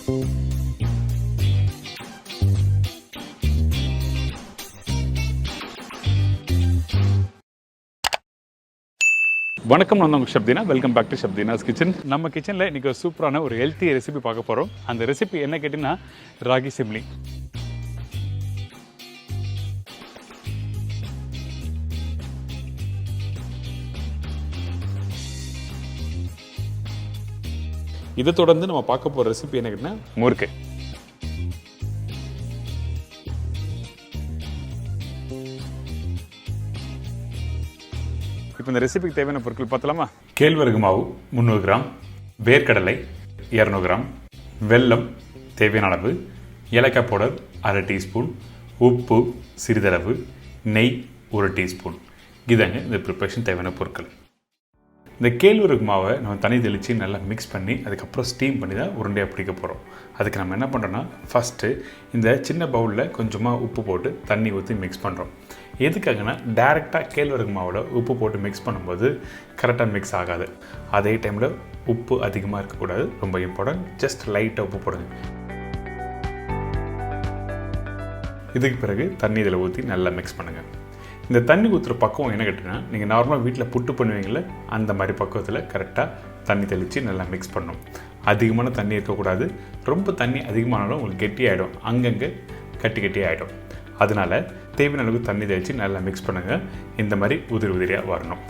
வணக்கம், நான் உங்கள் Shabdeena. Welcome back to Shabdeena's kitchen. நம்ம கிச்சனில் இன்றைக்கி ஒரு சூப்பரான ஒரு ஹெல்த்தி ரெசிபி பார்க்க போகிறோம். அந்த ரெசிபி என்ன கேட்டிங்கன்னா ராகி சிம்லி. இதை தொடர்ந்து நம்ம பார்க்க போகிற ரெசிபி என்ன கேட்டிங்கன்னா முறுக்கு. இப்போ இந்த ரெசிபிக்கு தேவையான பொருட்கள் பார்த்தலாமா? கேழ்வரகு மாவு 300 கிராம், வேர்க்கடலை 200 கிராம், வெல்லம் தேவையான அளவு, ஏலக்காய் பவுடர் 1/2 டீஸ்பூன், உப்பு சிறிதளவு, நெய் 1 டீஸ்பூன். இதாங்க இந்த ப்ரிப்பரேஷன் தேவையான பொருட்கள். இந்த கேழ்வரகு மாவை நம்ம தண்ணி தெளித்து நல்லா மிக்ஸ் பண்ணி அதுக்கப்புறம் ஸ்டீம் பண்ணி தான் உருண்டையாக பிடிக்க போகிறோம். அதுக்கு நம்ம என்ன பண்ணுறோன்னா, ஃபஸ்ட்டு இந்த சின்ன பவுலில் கொஞ்சமாக உப்பு போட்டு தண்ணி ஊற்றி மிக்ஸ் பண்ணுறோம். எதுக்காகனா, டைரெக்டாக கேழ்வரகு மாவோட உப்பு போட்டு மிக்ஸ் பண்ணும்போது கரெக்டாக மிக்ஸ் ஆகாது. அதே டைமில் உப்பு அதிகமாக இருக்கக்கூடாது, ரொம்ப இம்பார்ட்டன்ட். ஜஸ்ட் லைட்டாக உப்பு போடுங்க. இதுக்கு பிறகு தண்ணி இதில் ஊற்றி நல்லா மிக்ஸ் பண்ணுங்கள். இந்த தண்ணி ஊற்றுற பக்குவம் என்ன கேட்டிங்கன்னா, நீங்கள் நார்மலாக வீட்டில் புட்டு பண்ணுவீங்கள அந்த மாதிரி பக்குவத்தில் கரெக்டாக தண்ணி தெளித்து நல்லா மிக்ஸ் பண்ணணும். அதிகமான தண்ணி இருக்கக்கூடாது. ரொம்ப தண்ணி அதிகமானாலும் உங்களுக்கு கெட்டி ஆகிடும், அங்கங்கே கட்டி ஆகிடும். அதனால் தேவையான அளவுக்கு தண்ணி தெளித்து நல்லா மிக்ஸ் பண்ணுங்கள். இந்த மாதிரி உதிரி உதிரியாக வரணும்.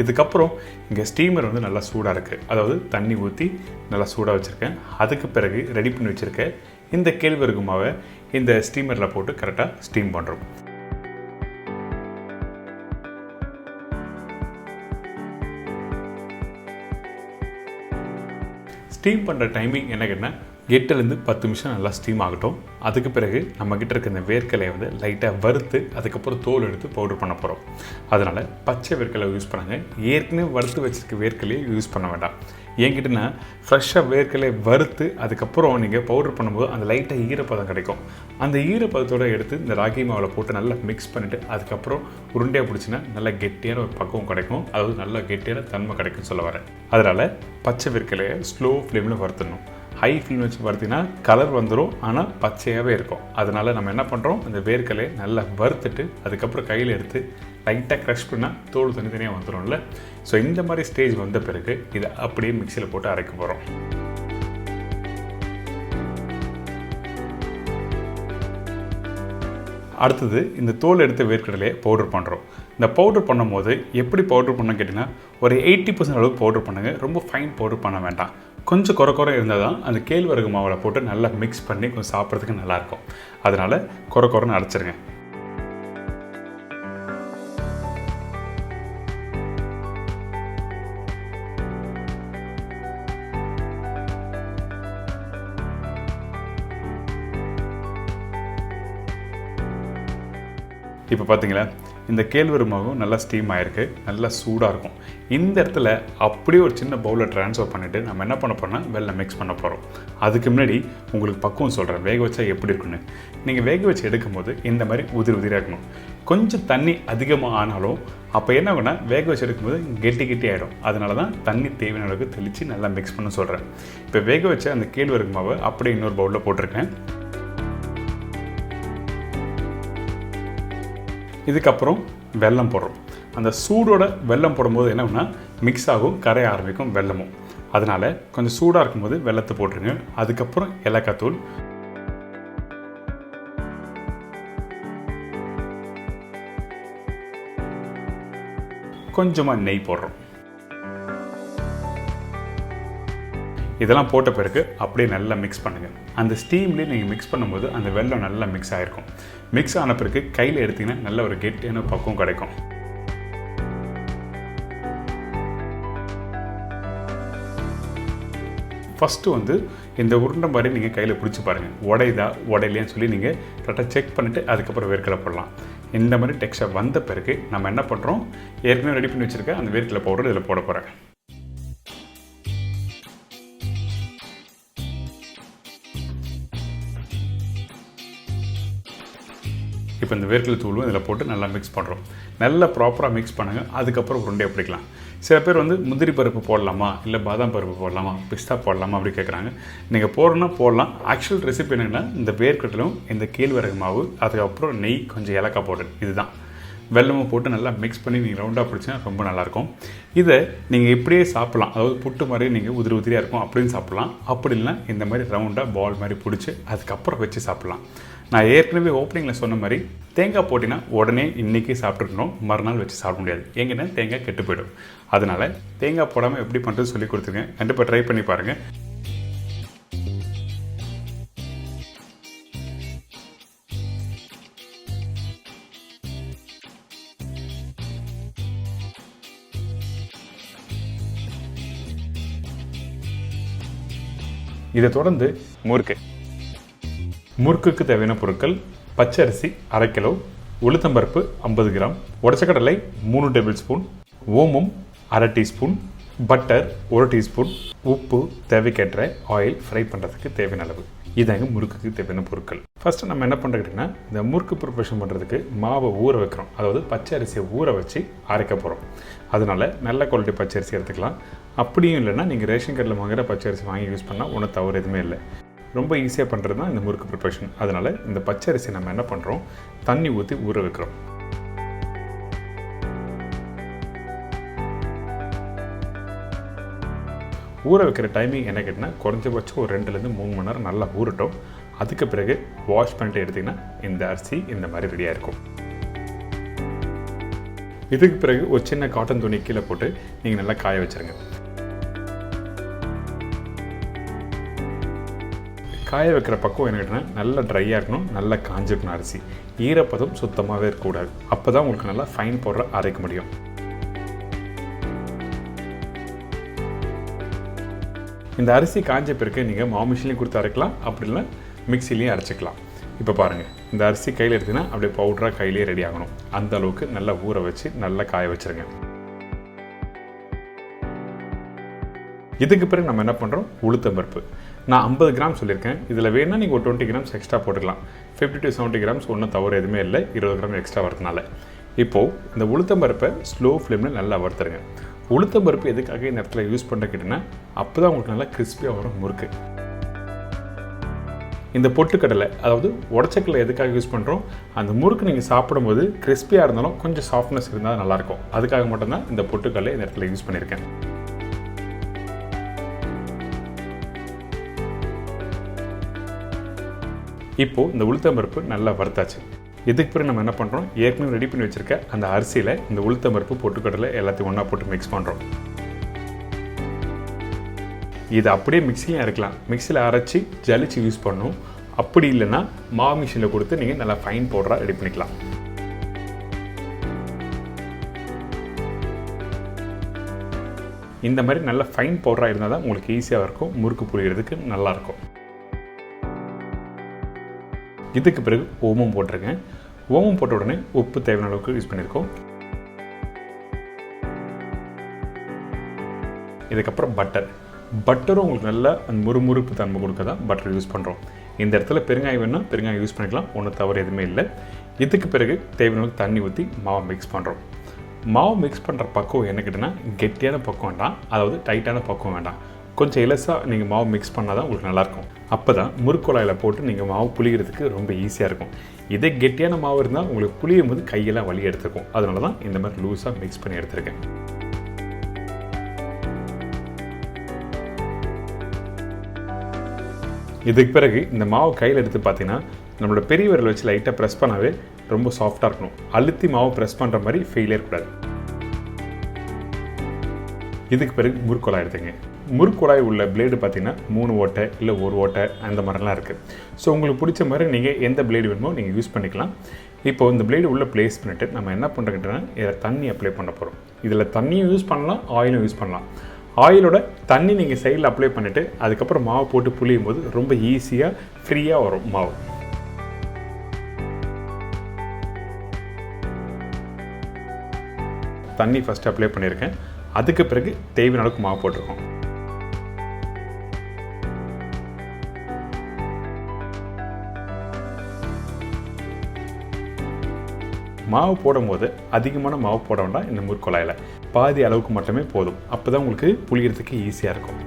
இதுக்கப்புறம் இங்கே ஸ்டீமர் வந்து நல்லா சூடாக இருக்குது. அதாவது தண்ணி ஊற்றி நல்லா சூடாக வச்சுருக்கேன். அதுக்கு பிறகு ரெடி பண்ணி வச்சுருக்கேன் இந்த கேழ்வரகு மாவை இந்த ஸ்டீமரில் போட்டு கரெக்டாக ஸ்டீம் பண்ணுறோம். ஸ்டீம் பண்ணுற டைமிங் என்ன கேட்டால் 8லேருந்து 10 நிமிஷம் நல்லா ஸ்டீம் ஆகட்டும். அதுக்கு பிறகு நம்மக்கிட்ட இருக்க இந்த வேர்க்கலையை வந்து லைட்டாக வறுத்து அதுக்கப்புறம் தோல் எடுத்து பவுடர் பண்ண போகிறோம். அதனால் பச்சை வேர்க்கலை யூஸ் பண்ணுங்க. ஏற்கனவே வறுத்து வச்சுருக்க வேர்க்கலையை யூஸ் பண்ண வேண்டாம். ஏங்கிட்டனா ஃப்ரெஷ்ஷாக வேர்க்கலையை வறுத்து அதுக்கப்புறம் நீங்கள் பவுடர் பண்ணும்போது அந்த லைட்டாக ஈரப்பதம் கிடைக்கும். அந்த ஈரப்பதத்தோடு எடுத்து இந்த ராகி மாவில் போட்டு நல்லா மிக்ஸ் பண்ணிவிட்டு அதுக்கப்புறம் உருண்டையாக பிடிச்சின்னா நல்லா கெட்டியான ஒரு பக்குவம் கிடைக்கும். அதாவது நல்லா கெட்டியான தன்மை கிடைக்கும்னு சொல்ல வரேன். அதனால் பச்சை வேர்க்கலையை ஸ்லோ ஃப்ளேமில் வறுத்துடணும். ஹை ஃப்ளேம் வச்சு வறுத்திங்கன்னா கலர் வந்துடும், ஆனால் பச்சையாகவே இருக்கும். அதனால் நம்ம என்ன பண்ணுறோம், அந்த வேர்க்கலையை நல்லா வறுத்துட்டு அதுக்கப்புறம் கையில் எடுத்து லைட்டாக க்ரஷ் பண்ணால் தோல் தனித்தனியாக வந்துடும்ல. ஸோ இந்த மாதிரி ஸ்டேஜ் வந்த பிறகு இதை அப்படியே மிக்சியில் போட்டு அரைக்க போகிறோம். அடுத்தது இந்த தோல் எடுத்த வேர்க்கடலையை பவுடர் பண்ணுறோம். இந்த பவுடர் பண்ணும் போது எப்படி பவுடர் பண்ண கேட்டிங்கன்னா, ஒரு 80% அளவுக்கு பவுடர் பண்ணுங்க. ரொம்ப ஃபைன் பவுடர் பண்ண வேண்டாம். கொஞ்சம் குறை இருந்தால் தான் அந்த கேழ்வரகு மாவில் போட்டு நல்லா மிக்ஸ் பண்ணி கொஞ்சம் சாப்பிட்றதுக்கு நல்லாயிருக்கும். அதனால் குறைன்னு அரைச்சிருங்க. இப்போ பார்த்தீங்களா, இந்த கேழ்வரகு மாவும் நல்லா ஸ்டீம் ஆகிருக்கு, நல்லா சூடாக இருக்கும். இந்த இடத்துல அப்படியே ஒரு சின்ன பவுலில் ட்ரான்ஸ்ஃபர் பண்ணிவிட்டு நம்ம என்ன பண்ண போகிறோம்னா வெல்லம் மிக்ஸ் பண்ண போகிறோம். அதுக்கு முன்னாடி உங்களுக்கு பக்குவம் சொல்கிறேன், வேக வச்சா எப்படி இருக்குன்னு. நீங்கள் வேக வச்சு எடுக்கும்போது இந்த மாதிரி உதிரியாக இருக்கணும். கொஞ்சம் தண்ணி அதிகமாக ஆனாலும் அப்போ என்ன ஆகுனா, வேக வச்சு எடுக்கும்போது கெட்டி ஆகிடும். அதனால தான் தண்ணி தேவையான அளவுக்கு தெளித்து நல்லா மிக்ஸ் பண்ண சொல்கிறேன். இப்போ வேக வச்ச அந்த கேழ்வரகு மாவை அப்படியே இன்னொரு பவுலில் போட்டிருக்கேன். இதுக்கப்புறம் வெல்லம் போடுறோம். அந்த சூடோட வெல்லம் போடும்போது என்ன ஆகுனா, மிக்ஸ் ஆகும், கரைய ஆரம்பிக்கும் வெல்லமும். அதனால் கொஞ்சம் சூடாக இருக்கும்போது வெல்லத்தை போட்டுருங்க. அதுக்கப்புறம் ஏலக்காய் தூள், கொஞ்சமாக நெய் போடுறோம். இதெல்லாம் போட்ட பிறகு அப்படியே நல்லா மிக்ஸ் பண்ணுங்கள். அந்த ஸ்டீம்லேயே நீங்கள் மிக்ஸ் பண்ணும்போது அந்த வெல்லம் நல்லா மிக்ஸ் ஆகிருக்கும். மிக்ஸ் ஆன பிறகு கையில் எடுத்திங்கன்னா நல்ல ஒரு கெட்டியான பக்குவம் கிடைக்கும். ஃபஸ்ட்டு வந்து இந்த உருண்டை மாதிரி நீங்கள் கையில் பிடிச்சி பாருங்கள், உடையுதா உடையிலையான்னு சொல்லி நீங்கள் கரெக்டாக செக் பண்ணிவிட்டு அதுக்கப்புறம் வேர்க்கடலை போடலாம். இந்த மாதிரி டெக்ஸ்சர் வந்த பிறகு நம்ம என்ன பண்ணுறோம், ஏற்கனவே ரெடி பண்ணி வச்சுருக்க அந்த வேர்க்கடலை பவுடர் இதில் போட போகிறேன். இப்போ இந்த வேர்க்கடலை தூளும் இதில் போட்டு நல்லா மிக்ஸ் பண்ணுறோம். நல்லா ப்ராப்பராக மிக்ஸ் பண்ணுங்கள். அதுக்கப்புறம் உருண்டையாக பிடிக்கலாம். சில பேர் வந்து முந்திரி பருப்பு போடலாமா, இல்லை பாதாம் பருப்பு போடலாமா, பிஸ்தா போடலாமா அப்படி கேட்குறாங்க. நீங்கள் போடணும்னா போடலாம். ஆக்சுவல் ரெசிபி என்னென்னா இந்த வேர்க்கடலும் இந்த கேழ்வரகு மாவு, அதுக்கப்புறம் நெய், கொஞ்சம் ஏலக்காய் பவுடர், இதுதான். வெல்லமும் போட்டு நல்லா மிக்ஸ் பண்ணி நீங்கள் ரவுண்டாக பிடிச்சிங்கன்னா ரொம்ப நல்லாயிருக்கும். இதை நீங்கள் இப்படியே சாப்பிட்லாம். அதாவது புட்டு மாதிரி நீங்கள் உதிரி உதிரியாக இருக்கும் அப்படின்னு சாப்பிட்லாம். அப்படி இல்லைனா இந்த மாதிரி ரவுண்டாக பால் மாதிரி பிடிச்சி அதுக்கப்புறம் வச்சு சாப்பிட்லாம். நான் ஏற்கனவே ஓப்பனிங்கில் சொன்ன மாதிரி தேங்காய் போட்டிங்கன்னா உடனே இன்றைக்கி சாப்பிட்ருக்கணும், மறுநாள் வச்சு சாப்பிட முடியாது. எங்கன்னா தேங்காய் கெட்டு போயிடும். அதனால் தேங்காய் போடாமல் எப்படி பண்ணுறது சொல்லி கொடுத்துருக்கேன். கண்டிப்பாக ட்ரை பண்ணி பாருங்கள். இதை தொடர்ந்து முறுக்குக்கு தேவையான பொருட்கள்: பச்சரிசி 1/2 கிலோ, உளுத்தம்பருப்பு 50 கிராம், உடச்சக்கடலை 3 டேபிள் ஸ்பூன், ஓமம் 1/2 டீஸ்பூன், பட்டர் 1 டீஸ்பூன், உப்பு, தேவைக்கேற்ற ஆயில், ஃப்ரை பண்ணுறதுக்கு தேவையான அளவு. இதாங்க முறுக்குக்கு தேவையான பொருட்கள். ஃபஸ்ட்டு நம்ம என்ன பண்ணுறதுன்னா, இந்த முறுக்கு ப்ரிப்பரேஷன் பண்ணுறதுக்கு மாவை ஊற வைக்கிறோம். அதாவது பச்சை அரிசியை ஊற வச்சு அரைக்க போகிறோம். அதனால் நல்ல குவாலிட்டி பச்சை அரிசி எடுத்துக்கலாம். அப்படியும் இல்லைன்னா நீங்கள் ரேஷன் கடையில் வாங்குகிற பச்சை அரிசி வாங்கி யூஸ் பண்ணால் ஒன்றும் தவறு எதுவுமே இல்லை. ரொம்ப ஈஸியாக பண்ணுறது தான் இந்த முறுக்கு ப்ரிப்பரேஷன். அதனால் இந்த பச்சை அரிசி நம்ம என்ன பண்ணுறோம், தண்ணி ஊற்றி ஊற வைக்கிறோம். ஊற வைக்கிற டைமிங் என்ன கேட்டிங்கன்னா, குறைஞ்சபட்சம் ஒரு 2லேருந்து 3 மணி நேரம் நல்லா ஊறட்டும். அதுக்கு பிறகு வாஷ் பண்ணிட்டு எடுத்திங்கன்னா இந்த அரிசி இந்த மாதிரி ரெடியாக இருக்கும். இதுக்கு பிறகு ஒரு சின்ன காட்டன் துணி கீழே போட்டு நீங்கள் நல்லா காய வச்சுருங்க. காய வைக்கிற பக்கம் என்ன கேட்டிங்கன்னா, நல்லா ட்ரையாக இருக்கணும், நல்லா காஞ்சிருக்கணும். அரிசி ஈரப்பதம் சுத்தமாகவே இருக்கக்கூடாது. அப்போ தான் உங்களுக்கு நல்லா ஃபைன் பவுடர் அரைக்க முடியும். இந்த அரிசி காஞ்ச பிறகு நீங்கள் மாவு மிஷின்லையும் கொடுத்து அரைக்கலாம், அப்படி இல்லை மிக்சிலையும் அரைச்சிக்கலாம். இப்போ பாருங்கள், இந்த அரிசி கையில் எடுத்திங்கன்னா அப்படியே பவுடராக கையிலேயே ரெடி ஆகணும். அந்த அளவுக்கு நல்லா ஊற வச்சு நல்லா காய வச்சுருங்க. இதுக்கு பிறகு நம்ம என்ன பண்ணுறோம், உளுத்தம்பருப்பு. நான் 50 கிராம் சொல்லியிருக்கேன். இதில் வேணால் நீங்கள் ஒரு 20 கிராம்ஸ் எக்ஸ்ட்ரா போட்டுக்கலாம். 50 to 70 கிராம்ஸ் ஒன்றும் தவறு எதுவுமே இல்லை, 20 கிராம் எக்ஸ்ட்ரா வரதுனால. இப்போது இந்த உளுத்தம்பருப்பை ஸ்லோ ஃப்ளேமில் நல்லா வறுத்துருங்க. உளுத்தம்பருப்பு எதுக்காக இந்த இடத்துல யூஸ் பண்ண கேட்டிங்கன்னா, அப்போ தான் உங்களுக்கு நல்லா கிறிஸ்பியாக வரும் முறுக்கு. இந்த பொட்டுக்கடலை, அதாவது உடச்சக்கடலை எதுக்காக யூஸ் பண்ணுறோம், அந்த முறுக்கு நீங்கள் சாப்பிடும்போது கிறிஸ்பியாக இருந்தாலும் கொஞ்சம் சாஃப்ட்னஸ் இருந்தால் நல்லாயிருக்கும். அதுக்காக மட்டும்தான் இந்த பொட்டுக்கடலை இந்த இடத்துல யூஸ் பண்ணியிருக்கேன். இப்போது இந்த உளுத்தம்பருப்பு நல்லா வறுத்தாச்சு. இதுக்கு பிறகு நம்ம என்ன பண்ணுறோம், ஏற்கனவே ரெடி பண்ணி வச்சுருக்க அந்த அரிசியில் இந்த உளுத்தம்பருப்பு, பொட்டுக்கடலை எல்லாத்தையும் ஒன்றா போட்டு மிக்ஸ் பண்ணுறோம். இதை அப்படியே மிக்சிலையும் அரைக்கலாம். மிக்சியில் அரைச்சி ஜலிச்சு யூஸ் பண்ணணும். அப்படி இல்லைன்னா மாவு மிஷினில் கொடுத்து நீங்கள் நல்லா ஃபைன் பவுடராக ரெடி பண்ணிக்கலாம். இந்த மாதிரி நல்ல ஃபைன் பவுடராக இருந்தால் தான் உங்களுக்கு ஈஸியாக இருக்கும், முறுக்கு புளிகிறதுக்கு நல்லாயிருக்கும். இதுக்கு பிறகு ஓமம் போட்டிருக்கேன். ஓமம் போட்ட உடனே உப்பு தேவையான அளவுக்கு யூஸ் பண்ணியிருக்கோம். இதுக்கப்புறம் பட்டரும் உங்களுக்கு நல்ல அந்த முறுமுறுப்பு தன்மை கொடுக்க தான் பட்டர் யூஸ் பண்ணுறோம். இந்த இடத்துல பெருங்காயம் வேணும்னா பெருங்காயம் யூஸ் பண்ணிக்கலாம், ஒன்றும் தவறு எதுவுமே இல்லை. இதுக்கு பிறகு தேவையான அளவுக்கு தண்ணி ஊற்றி மாவை மிக்ஸ் பண்ணுறோம். மாவு மிக்ஸ் பண்ணுற பக்கம் என்ன கேட்டிங்கன்னா, கெட்டியான பக்கம் வேண்டாம், அதாவது டைட்டான பக்கம் வேண்டாம். கொஞ்சம் இலசாக நீங்கள் மாவு மிக்ஸ் பண்ணால் தான் உங்களுக்கு நல்லாயிருக்கும். அப்போ தான் முறுக்குழாயில் போட்டு நீங்கள் மாவு புளிகிறதுக்கு ரொம்ப ஈஸியாக இருக்கும். இதே கெட்டியான மாவு இருந்தால் உங்களுக்கு புளியும் போது கையெல்லாம் வலி எடுத்துக்கும். அதனால தான் இந்த மாதிரி லூஸாக மிக்ஸ் பண்ணி எடுத்துருக்கேன். இதுக்கு பிறகு இந்த மாவு கையில் எடுத்து பார்த்தீங்கன்னா, நம்மளோட பெரிய விரல் வச்சு லைட்டாக ப்ரெஸ் பண்ணாவே ரொம்ப சாஃப்டாக இருக்கணும். அழுத்தி மாவு ப்ரெஸ் பண்ணுற மாதிரி ஃபெயிலே இருக்கக்கூடாது. இதுக்கு பிறகு முறுக்குழாய் எடுத்துங்க. முறுக்குழாய் உள்ள பிளேடு பார்த்தீங்கன்னா 3 ஓட்டை இல்லை 1 ஓட்டை அந்த மாதிரிலாம் இருக்குது. ஸோ உங்களுக்கு பிடிச்ச மாதிரி நீங்கள் எந்த பிளேடு வேணுமோ நீங்கள் யூஸ் பண்ணிக்கலாம். இப்போது இந்த பிளேடு உள்ளே ப்ளேஸ் பண்ணிவிட்டு நம்ம என்ன பண்ணுறோன்னா, இதில் தண்ணி அப்ளை பண்ண போகிறோம். இதில் தண்ணியும் யூஸ் பண்ணலாம், ஆயிலும் யூஸ் பண்ணலாம். ஆயிலோட தண்ணி நீங்கள் சைடில் அப்ளை பண்ணிவிட்டு அதுக்கப்புறம் மாவு போட்டு புளியும் போது ரொம்ப ஈஸியாக ஃப்ரீயாக வரும் மாவு. தண்ணி ஃபஸ்ட்டு அப்ளை பண்ணியிருக்கேன். அதுக்கு பிறகு தேவையான அளவுக்கு மாவு போட்டிருக்கோம். மாவு போடும்போது அதிகமான மாவு போட வேண்டாம். இந்த முறுக்கு குழாயில் பாதி அளவுக்கு மட்டுமே போதும். அப்போ தான் உங்களுக்கு புளிக்கிறதுக்கு ஈஸியாக இருக்கும்.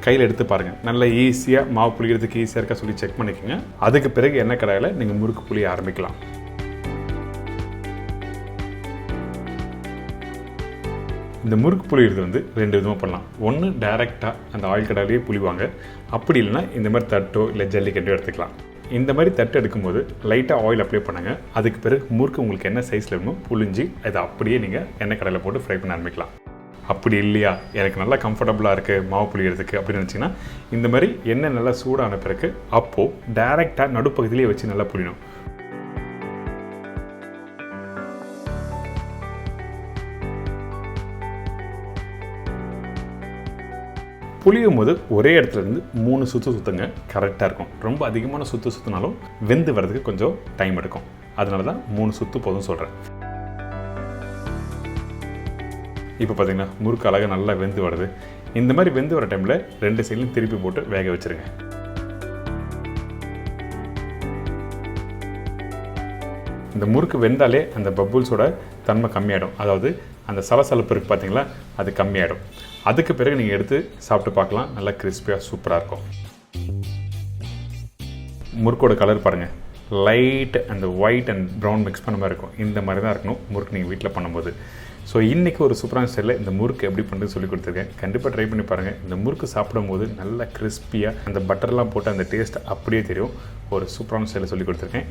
கையில் எடுத்து பாருங்கள், நல்லா ஈஸியாக மாவு புளிக்கிறதுக்கு ஈஸியாக இருக்கா சொல்லி செக் பண்ணிக்கோங்க. அதுக்கு பிறகு எண்ணெய் கடாயில் நீங்கள் முறுக்கு புளிய ஆரம்பிக்கலாம். இந்த முறுக்கு புளிகிறது வந்து 2 விதமாக பண்ணலாம். ஒன்று டைரெக்டாக அந்த ஆயில் கடாயிலேயே புளிவாங்க. அப்படி இல்லைன்னா இந்த மாதிரி தட்டோ இல்லை ஜல்லிக்கட்டோ எடுத்துக்கலாம். இந்த மாதிரி தட்டு எடுக்கும்போது லைட்டாக ஆயில் அப்ளை பண்ணுங்க. அதுக்கு பிறகு முறுக்கு உங்களுக்கு என்ன சைஸில் வேணுமோ புளிஞ்சு அதை அப்படியே நீங்கள் எண்ணெய் கடாயில் போட்டு ஃப்ரை பண்ண ஆரம்பிக்கலாம். அப்படி இல்லையா, எனக்கு நல்லா கம்ஃபர்டபுளாக இருக்குது மாவு புளிக்கிறதுக்கு அப்படின்னு நினச்சிங்கன்னா இந்த மாதிரி எண்ணெய் நல்லா சூடான பிறகு அப்போது டைரெக்டாக நடுப்பகுதியிலே வச்சு நல்லா புளியணும். புளியும் போது ஒரே இடத்துல இருந்து 3 சுற்று சுற்றுங்க, கரெக்டாக இருக்கும். ரொம்ப அதிகமான சுற்று சுற்றினாலும் வெந்து வர்றதுக்கு கொஞ்சம் டைம் எடுக்கும். அதனால தான் 3 சுற்று போதும் சொல்கிறேன். இப்போ பார்த்தீங்கன்னா முறுக்கு அழகாக நல்லா வெந்து வருது. இந்த மாதிரி வெந்து வர டைமில் 2 சைட்லையும் திருப்பி போட்டு வேக வச்சுருங்க. இந்த முறுக்கு வெந்தாலே அந்த பப்புள்ஸோட தன்மை கம்மியாயிடும். அதாவது அந்த சலசலப்பு இருக்குது பார்த்தீங்களா, அது கம்மியாயிடும். அதுக்கு பிறகு நீங்கள் எடுத்து சாப்பிட்டு பார்க்கலாம். நல்லா கிறிஸ்பியாக சூப்பராக இருக்கும். முறுக்கோட கலர் பாருங்கள், லைட் அந்த ஒயிட் அண்ட் ப்ரௌன் மிக்ஸ் பண்ண மாதிரி இருக்கும். இந்த மாதிரி தான் இருக்கணும் முறுக்கு நீங்கள் வீட்டில் பண்ணும்போது. ஸோ இன்றைக்கி ஒரு சூப்பரான ஸ்டைலில் இந்த முறுக்கு எப்படி பண்ணுறது சொல்லி கொடுத்துருக்கேன். கண்டிப்பாக ட்ரை பண்ணி பாருங்கள். இந்த முறுக்கு சாப்பிடும்போது நல்லா கிறிஸ்பியாக அந்த பட்டர்லாம் போட்டு அந்த டேஸ்ட் அப்படியே தெரியும். ஒரு சூப்பரான ஸ்டைலில் சொல்லி கொடுத்துருக்கேன்.